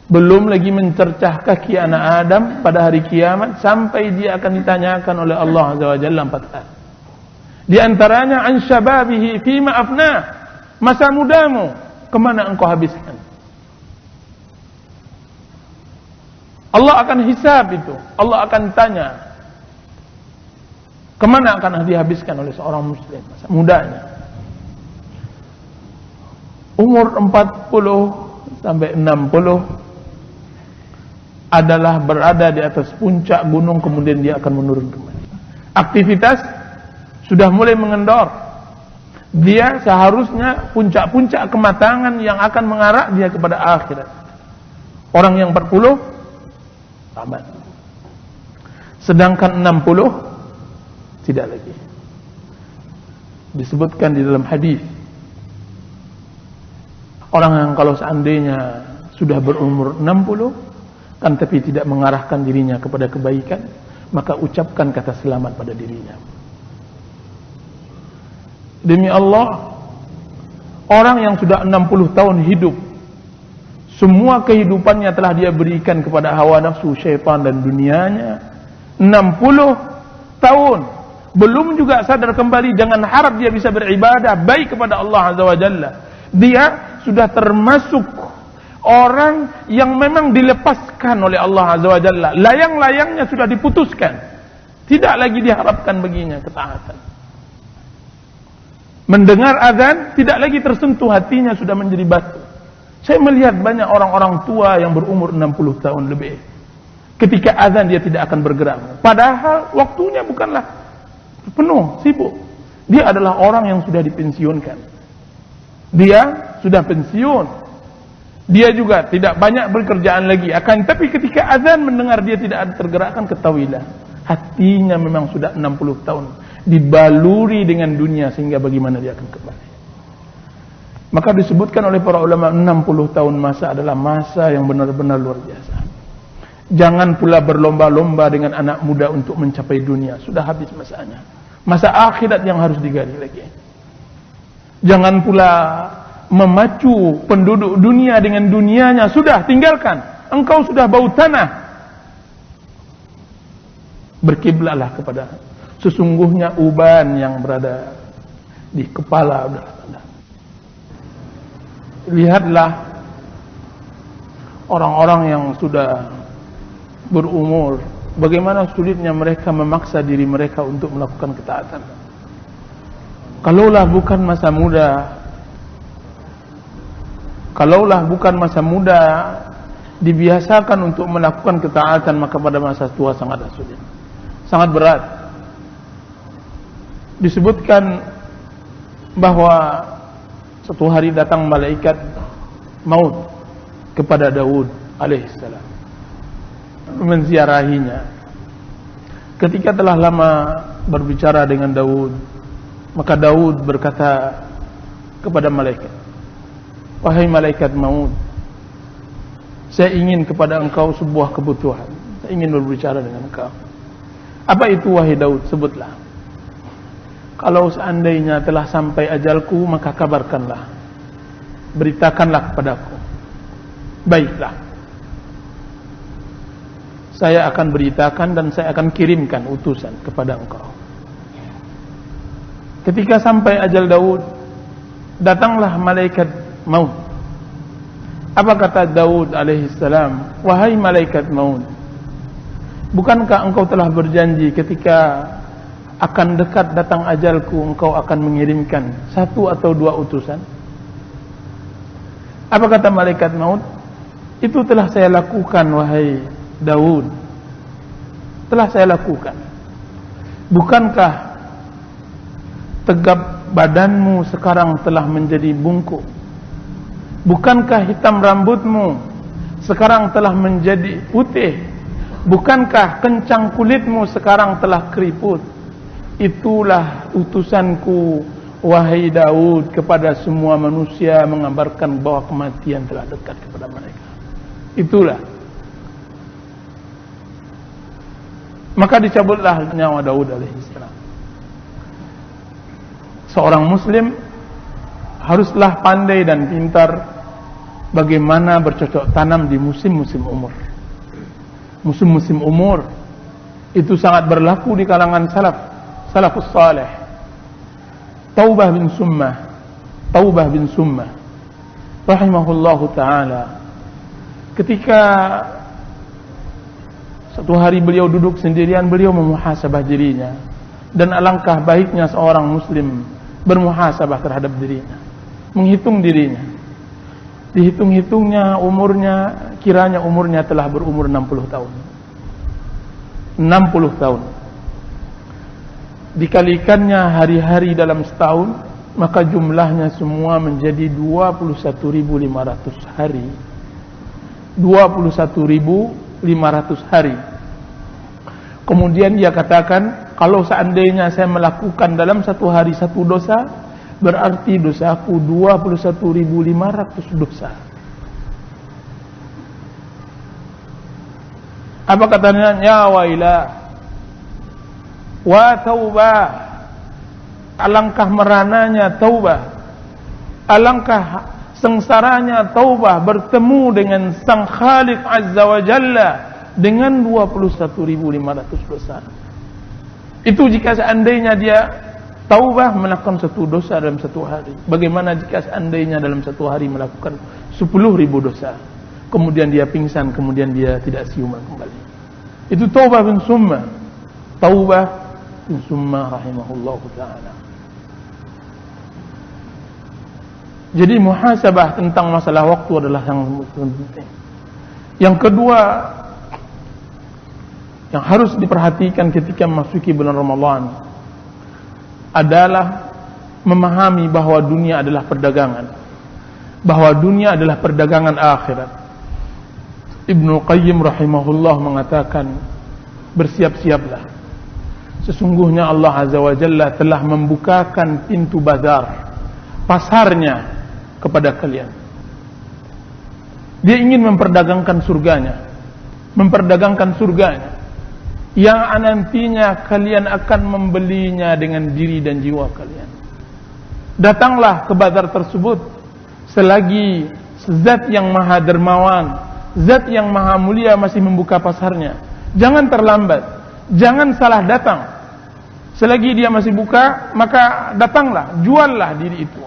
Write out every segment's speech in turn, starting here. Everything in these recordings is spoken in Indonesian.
Belum lagi mencercah kaki anak Adam pada hari kiamat sampai dia akan ditanyakan oleh Allah Azza wa Jalla 4 hal. Di antaranya an syababihi fima afna, masa mudamu kemana engkau habiskan? Allah akan hisab itu. Allah akan tanya kemana akan dihabiskan oleh seorang muslim masa mudanya. Umur 40 sampai 60 adalah berada di atas puncak gunung, kemudian dia akan menurun kembali. Aktivitas sudah mulai mengendor. Dia seharusnya puncak-puncak kematangan yang akan mengarah dia kepada akhirat. Orang yang 40 tamat. Sedangkan 60 tidak lagi. Disebutkan di dalam hadis, orang yang kalau seandainya sudah berumur 60 kan tapi tidak mengarahkan dirinya kepada kebaikan, maka ucapkan kata selamat pada dirinya. Demi Allah, orang yang sudah 60 tahun hidup, semua kehidupannya telah dia berikan kepada hawa nafsu, syaitan dan dunianya. 60 tahun belum juga sadar kembali, jangan harap dia bisa beribadah baik kepada Allah Azza wa Jalla. Dia sudah termasuk orang yang memang dilepaskan oleh Allah Azza wa Jalla. Layang-layangnya sudah diputuskan. Tidak lagi diharapkan baginya ketaatan. Mendengar azan tidak lagi tersentuh hatinya, sudah menjadi batu. Saya melihat banyak orang-orang tua yang berumur 60 tahun lebih. Ketika azan dia tidak akan bergerak. Padahal waktunya bukanlah penuh, sibuk. Dia adalah orang yang sudah dipensiunkan. Dia sudah pensiun. Dia juga tidak banyak bekerjaan lagi. Akan tapi ketika azan mendengar dia tidak ada tergerakkan, ketahuilah hatinya memang sudah 60 tahun dibaluri dengan dunia, sehingga bagaimana dia akan kembali. Maka disebutkan oleh para ulama 60 tahun masa adalah masa yang benar-benar luar biasa. Jangan pula berlomba-lomba dengan anak muda untuk mencapai dunia. Sudah habis masanya. Masa akhirat yang harus digali lagi. Jangan pula memacu penduduk dunia dengan dunianya. Sudah, tinggalkan. Engkau sudah bau tanah. Berkiblatlah kepada sesungguhnya uban yang berada di kepala adalah tanah. Lihatlah orang-orang yang sudah berumur, bagaimana sulitnya mereka memaksa diri mereka untuk melakukan ketaatan. Kalaulah bukan masa muda dibiasakan untuk melakukan ketaatan, maka pada masa tua sangatlah sulit, sangat berat. Disebutkan bahwa suatu hari datang malaikat maut kepada Daud alaihissalam, menziarahinya. Ketika telah lama berbicara dengan Daud, maka Daud berkata kepada malaikat, wahai malaikat maut, saya ingin kepada engkau sebuah kebutuhan. Saya ingin berbicara dengan engkau. Apa itu wahai Daud? Sebutlah. Kalau seandainya telah sampai ajalku, maka kabarkanlah, beritakanlah kepadaku. Baiklah, saya akan beritakan dan saya akan kirimkan utusan kepada engkau. Ketika sampai ajal Daud, datanglah malaikat maut. Apa kata Daud alaihissalam? Wahai malaikat maut, bukankah engkau telah berjanji ketika akan dekat datang ajalku, engkau akan mengirimkan 1 atau 2 utusan? Apa kata malaikat maut? Itu telah saya lakukan wahai Daud. Telah saya lakukan. Bukankah tegap badanmu sekarang telah menjadi bungkuk? Bukankah hitam rambutmu sekarang telah menjadi putih? Bukankah kencang kulitmu sekarang telah keriput? Itulah utusanku wahai Daud kepada semua manusia, mengabarkan bahwa kematian telah dekat kepada mereka. Itulah. Maka dicabutlah nyawa Daud alaihissalam. Seorang muslim haruslah pandai dan pintar bagaimana bercocok tanam di musim-musim umur. Musim-musim umur itu sangat berlaku di kalangan salafus salih. Taubah bin Summah rahimahullahu ta'ala, ketika satu hari beliau duduk sendirian, beliau memuhasabah dirinya. Dan alangkah baiknya seorang muslim bermuhasabah terhadap dirinya, menghitung dirinya. Dihitung-hitungnya umurnya, kiranya umurnya telah berumur 60 tahun. 60 tahun. Dikalikannya hari-hari dalam setahun, maka jumlahnya semua menjadi 21.500 hari. 21.500 hari. Kemudian dia katakan, kalau seandainya saya melakukan dalam satu hari satu dosa, berarti dosaku 21.500 dosa. Apa katanya? Ya wailah wa taubah, alangkah merananya taubah, alangkah sengsaranya taubah bertemu dengan Sang Khaliq Azza wa Jalla dengan 21.500 dosa. Itu jika seandainya dia taubah melakukan satu dosa dalam satu hari. Bagaimana jika seandainya dalam satu hari melakukan 10.000 dosa, kemudian dia pingsan, kemudian dia tidak siuman kembali. Itu Taubah bin Summah. Taubah bin Summah rahimahullahu ta'ala. Jadi muhasabah tentang masalah waktu adalah yang penting. Yang kedua yang harus diperhatikan ketika memasuki bulan Ramadan adalah memahami bahwa dunia adalah perdagangan, bahwa dunia adalah perdagangan akhirat. Ibnu Qayyim rahimahullah mengatakan, bersiap-siaplah, sesungguhnya Allah Azza wa Jalla telah membukakan pintu bazar, pasarnya kepada kalian. Dia ingin memperdagangkan surganya, yang nantinya kalian akan membelinya dengan diri dan jiwa kalian. Datanglah ke bazar tersebut selagi zat yang maha dermawan, zat yang maha mulia masih membuka pasarnya. Jangan terlambat, jangan salah datang. Selagi dia masih buka, maka datanglah, juallah diri itu.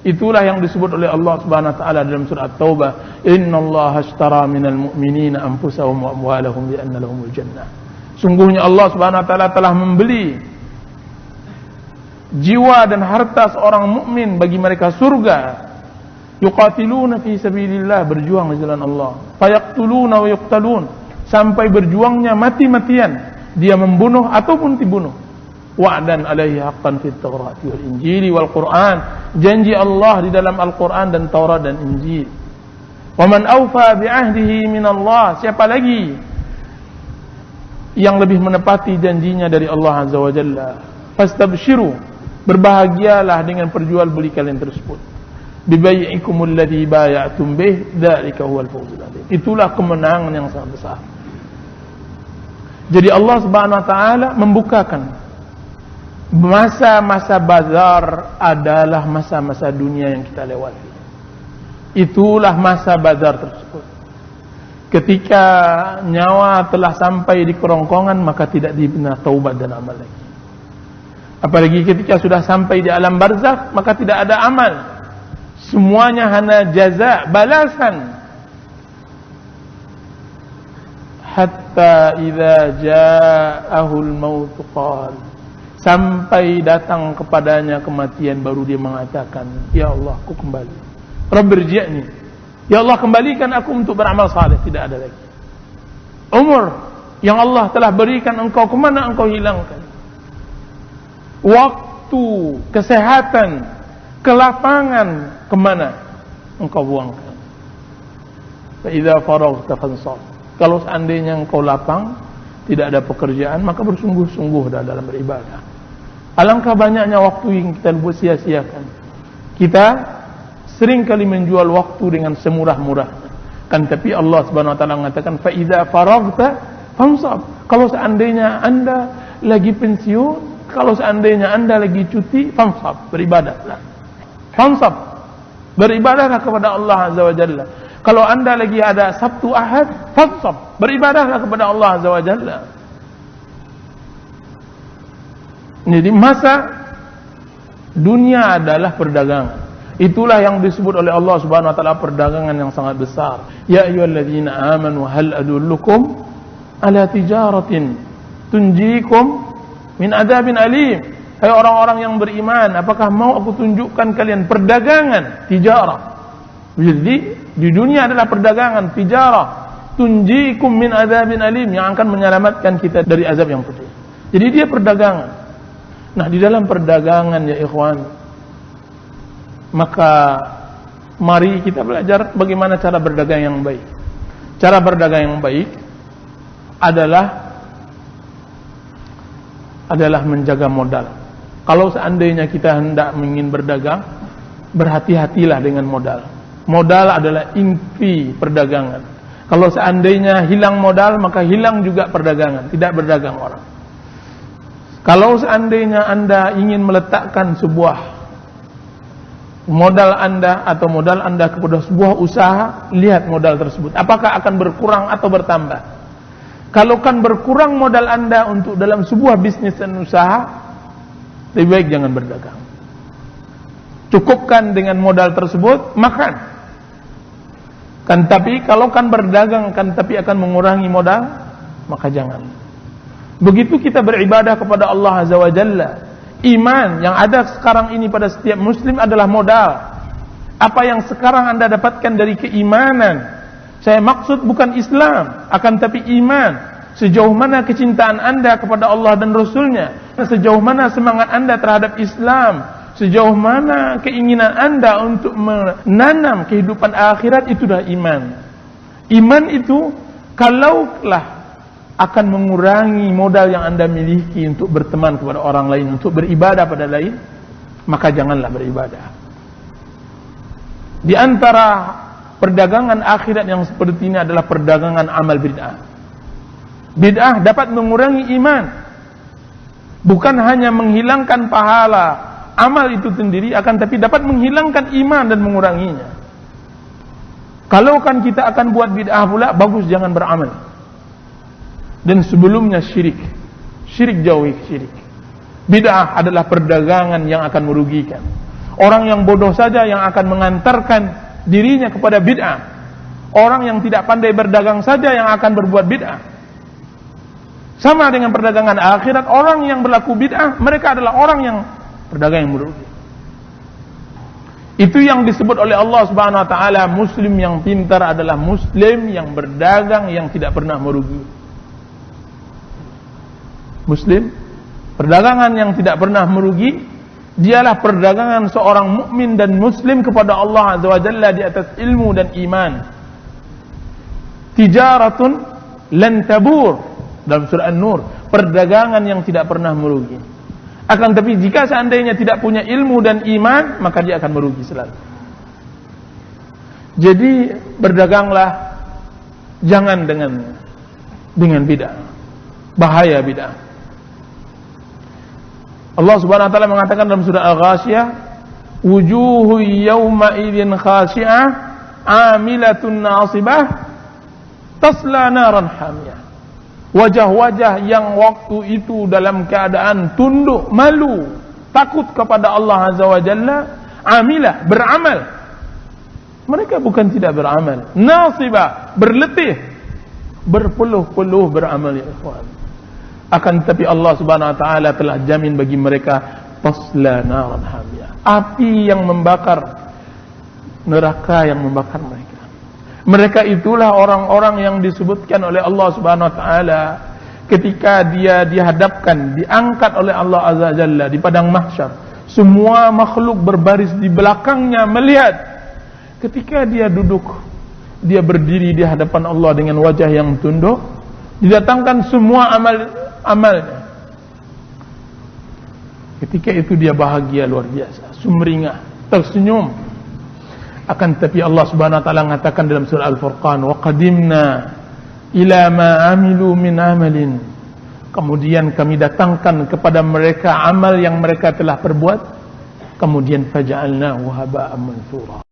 Itulah yang disebut oleh Allah Subhanahu wa taala dalam surah At-Taubah, "Innallaha ashtara minal mu'minina anfusahum wa amwalahum bi anna lahumul jannah." Sungguhnya Allah Subhanahu wa taala telah membeli jiwa dan harta seorang mukmin bagi mereka surga. Yuqatiluna fi sabilillah, berjuang di jalan Allah. Fayaqtuluna wa yuqtalun, sampai berjuangnya mati-matian, dia membunuh ataupun dibunuh. Wa'dan alaihi haqqan fit Taurat wal Injil wal Quran, janji Allah di dalam Al-Quran dan Taurat dan Injil. Wa man awfa bi ahdihi min Allah, siapa lagi yang lebih menepati janjinya dari Allah Azza wa Jalla. Fastabshiru, berbahagialah dengan perjual beli kalian tersebut. Bibai'ikumul ladzi bay'atum bih, dzalika huwal fawzul 'adzim. Itulah kemenangan yang sangat besar. Jadi Allah Subhanahu wa taala membukakan masa-masa bazar adalah masa-masa dunia yang kita lewati. Itulah masa bazar tersebut. Ketika nyawa telah sampai di kerongkongan, maka tidak dibina taubat dan amal lagi. Apalagi ketika sudah sampai di alam barzakh, maka tidak ada amal. Semuanya hanya jaza, balasan. Hatta idza ja'ahul maut qala, sampai datang kepadanya kematian, baru dia mengatakan, ya Allah, aku kembali. Rabbirji'ni, ya Allah, kembalikan aku untuk beramal saleh. Tidak ada lagi. Umur yang Allah telah berikan engkau, kemana engkau hilangkan? Waktu, kesehatan, kelapangan, kemana engkau buangkan? Fa idza faraghta fansab, kalau seandainya engkau lapang, tidak ada pekerjaan, maka bersungguh-sungguh dalam beribadah. Alangkah banyaknya waktu yang kita sia-siakan. Kita sering kali menjual waktu dengan semurah-murahnya. Kan tapi Allah Subhanahu wa taala mengatakan, fa idza faraghta fansab, kalau seandainya Anda lagi pensiun, kalau seandainya Anda lagi cuti, fansab, beribadahlah. Fansab, beribadahlah kepada Allah Azza wa Jalla. Kalau Anda lagi ada Sabtu Ahad, fansab, beribadahlah kepada Allah Azza wa Jalla. Jadi masa dunia adalah perdagangan. Itulah yang disebut oleh Allah Subhanahu wa taala perdagangan yang sangat besar. Ya ayyuhalladzina amanu hal adullukum ala tijaratin tunjikum min adzabin alim. Hai orang-orang yang beriman, apakah mau aku tunjukkan kalian perdagangan, tijarah. Jadi di dunia adalah perdagangan, tijarah, tunjikum min adzabin alim, yang akan menyelamatkan kita dari azab yang pedih. Jadi dia perdagangan. Nah, di dalam perdagangan ya ikhwan, maka mari kita belajar bagaimana cara berdagang yang baik. Cara berdagang yang baik adalah menjaga modal. Kalau seandainya kita hendak ingin berdagang, berhati-hatilah dengan modal. Modal adalah inti perdagangan. Kalau seandainya hilang modal, maka hilang juga perdagangan, tidak berdagang orang. Kalau seandainya Anda ingin meletakkan sebuah modal Anda atau modal Anda kepada sebuah usaha, lihat modal tersebut apakah akan berkurang atau bertambah. Kalau kan berkurang modal Anda untuk dalam sebuah bisnis dan usaha, lebih baik jangan berdagang. Cukupkan dengan modal tersebut, makan. Kan tapi kalau kan berdagang kan tapi akan mengurangi modal, maka jangan. Begitu kita beribadah kepada Allah Azza wa Jalla, iman yang ada sekarang ini pada setiap muslim adalah modal. Apa yang sekarang Anda dapatkan dari keimanan, saya maksud bukan Islam, akan tapi iman. Sejauh mana kecintaan Anda kepada Allah dan Rasulnya, sejauh mana semangat Anda terhadap Islam, sejauh mana keinginan Anda untuk menanam kehidupan akhirat, itu dah iman. Iman itu kalaulah akan mengurangi modal yang Anda miliki untuk berteman kepada orang lain, untuk beribadah pada lain, maka janganlah beribadah. Di antara perdagangan akhirat yang seperti ini adalah perdagangan amal bid'ah. Bid'ah dapat mengurangi iman, bukan hanya menghilangkan pahala amal itu sendiri, akan tapi dapat menghilangkan iman dan menguranginya. Kalau kan kita akan buat bid'ah pula, bagus jangan beramal. Dan sebelumnya syirik jauhi syirik. Bid'ah adalah perdagangan yang akan merugikan. Orang yang bodoh saja yang akan mengantarkan dirinya kepada bid'ah. Orang yang tidak pandai berdagang saja yang akan berbuat bid'ah. Sama dengan perdagangan akhirat, orang yang berlaku bid'ah, mereka adalah orang yang berdagang yang merugi. Itu yang disebut oleh Allah Subhanahu wa taala, muslim yang pintar adalah muslim yang berdagang yang tidak pernah merugi. Muslim, perdagangan yang tidak pernah merugi, dialah perdagangan seorang mukmin dan muslim kepada Allah Azza wa Jalla di atas ilmu dan iman. Tijaratun lan tabur, dalam surah An-Nur, perdagangan yang tidak pernah merugi. Akan tapi jika seandainya tidak punya ilmu dan iman, maka dia akan merugi selalu. Jadi berdaganglah jangan dengan bid'ah. Bahaya bid'ah. Allah Subhanahu wa taala mengatakan dalam surah Al-Ghasyiyah, wujuhu yawma idzin khashi'ah 'amilatun nasibah tasla naran hamiyah. Wajah-wajah yang waktu itu dalam keadaan tunduk, malu, takut kepada Allah Azza wa Jalla, amilah, beramal. Mereka bukan tidak beramal, nasibah, berletih, berpeluh-peluh beramal ya ikhwan. Akan tetapi Allah Subhanahu wa taala telah jamin bagi mereka tasla naran hamiyah, api yang membakar, neraka yang membakar mereka. Mereka itulah orang-orang yang disebutkan oleh Allah Subhanahu wa taala ketika dia dihadapkan, diangkat oleh Allah Azza wa Jalla di padang mahsyar. Semua makhluk berbaris di belakangnya melihat ketika dia duduk, dia berdiri di hadapan Allah dengan wajah yang tunduk, didatangkan semua amalnya. Ketika itu dia bahagia luar biasa, sumringah, tersenyum. Akan tetapi Allah Subhanahu wa taala mengatakan dalam surah Al-Furqan, wa qadimna ila ma amilu min amalin. Kemudian kami datangkan kepada mereka amal yang mereka telah perbuat, kemudian faja'alnahu haba'an mansura.